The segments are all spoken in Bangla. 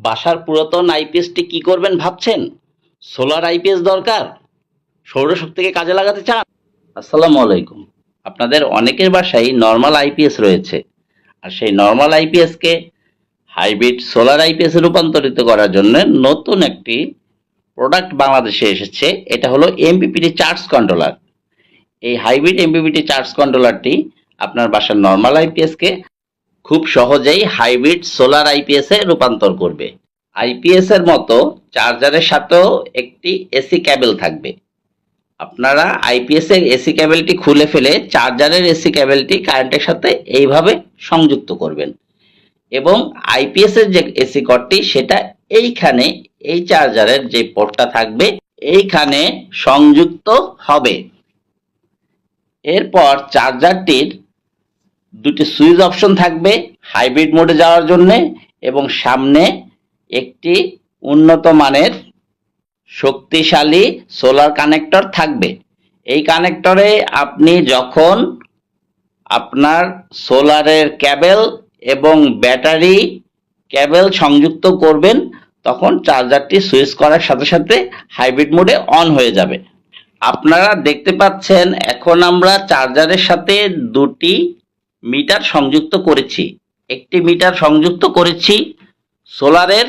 বাসার পুরাতন আইপিএসটি কি করবেন ভাবছেন? সোলার আইপিএস দরকার? সৌরশক্তিকে কাজে লাগাতে চান? আসসালামু আলাইকুম। আপনাদের অনেকের বাসায় নর্মাল আইপিএস রয়েছে, আর সেই নর্মাল আইপিএসকে হাইব্রিড সোলার আইপিএস এ রূপান্তরিত করার জন্য নতুন একটি প্রোডাক্ট বাংলাদেশে এসেছে। এটা হলো এমপিপিটি চার্জ কন্ট্রোলার। এই হাইব্রিড এমপিপিটি চার্জ কন্ট্রোলারটি আপনার বাসার নর্মাল আইপিএসকে খুব সহজেই হাইব্রিড সোলার আইপিএস এ রূপান্তর করবে। আইপিএস এর মতো চার্জারের সাথেও একটি এসি কেবল থাকবে। আপনারা আইপিএস এর এসি কেবলটি খুলে ফেলে চার্জারের এসি কেবলটি কারেন্টের সাথে এইভাবে সংযুক্ত করবেন, এবং আইপিএস এর যে এসি কর্ডটি সেটা এইখানে এই চার্জারের যে পোর্টটা থাকবে এইখানে সংযুক্ত হবে। এরপর চার্জারটির দুটি সুইচ অপশন থাকবে হাইব্রিড মোডে যাওয়ার জন্য, এবং সামনে একটি উন্নত মানের শক্তিশালী সোলার কানেক্টর থাকবে। এই কানেক্টরে আপনি যখন আপনার সোলারের কেবল এবং ব্যাটারি কেবল সংযুক্ত করবেন তখন চার্জারটি সুইচ করার সাথে সাথে হাইব্রিড মোডে অন হয়ে যাবে। আপনারা দেখতে পাচ্ছেন এখন আমরা চার্জারের সাথে দুটি মিটার সংযুক্ত করেছি। একটি মিটার সংযুক্ত করেছি সোলারের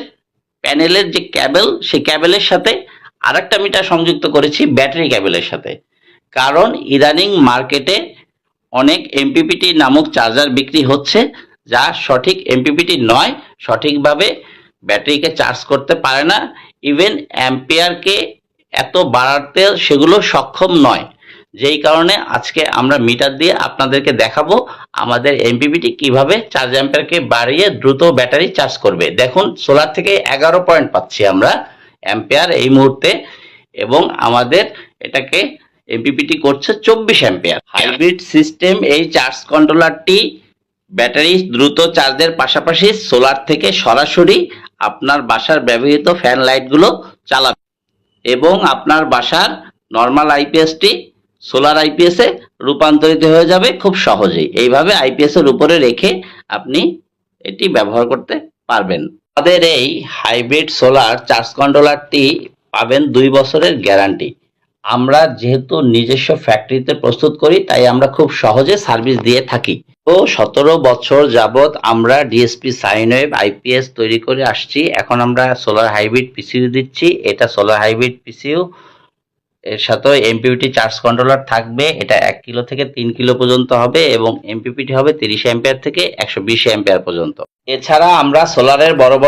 প্যানেলের যে কেবল সেই কেবলের সাথে, আরেকটা মিটার সংযুক্ত করেছি ব্যাটারি কেবলের সাথে। কারণ ইদানিং মার্কেটে অনেক এমপিপিটি নামক চার্জার বিক্রি হচ্ছে যা সঠিক এমপিপিটি নয়, সঠিকভাবে ব্যাটারিকে চার্জ করতে পারে না, ইভেন অ্যাম্পিয়ারকে এত বাড়াতে সেগুলো সক্ষম নয়। যেই কারণে আজকে আমরা মিটার দিয়ে আপনাদেরকে দেখাবো আমাদের এমপিপিটি কিভাবে 4 অ্যাম্পিয়ারকে বাড়িয়ে দ্রুত ব্যাটারি চার্জ করবে। দেখুন, সোলার থেকে 11 পয়েন্ট পাচ্ছি আমরা অ্যাম্পিয়ার এই মুহূর্তে, এবং আমাদের এটাকে এমপিপিটি করছে 24 অ্যাম্পিয়ার। হাইব্রিড সিস্টেম এই চার্জ কন্ট্রোলারটি ব্যাটারি দ্রুত চার্জের পাশাপাশি সোলার থেকে সরাসরি আপনার বাসার ব্যবহৃত ফ্যান লাইটগুলো চালাবে, এবং আপনার বাসার নর্মাল আইপিএসটি সোলার আইপিএস এ রূপান্তরিত হয়ে যাবে খুব সহজেই। এইভাবে আইপিএস এর উপরে রেখে আপনি এটি ব্যবহার করতে পারবেন। আমাদের এই হাইব্রিড সোলার চার্জ কন্ট্রোলারটি পাবেন 2 বছরের গ্যারান্টি। আমরা যেহেতু নিজস্ব ফ্যাক্টরিতে প্রস্তুত করি তাই আমরা খুব সহজে সার্ভিস দিয়ে থাকি। তো 17 বছর যাবত আমরা ডিএসপি সাইন ওয়েভ আইপিএস তৈরি করে আসছি। এখন আমরা সোলার হাইব্রিড পিসিইউ দিচ্ছি। এটা সোলার হাইব্রিড পিসিইউ, এর সাথে এমপিপিটি চার্জ কন্ট্রোলার থাকবে। এটা 1 কিলো থেকে 3 কিলো পর্যন্ত হবে, এবং এমপিপিটি হবে 30 অ্যাম্পিয়ার থেকে 120 অ্যাম্পিয়ার পর্যন্ত। এছাড়া আমরা সোলারের বড় বড়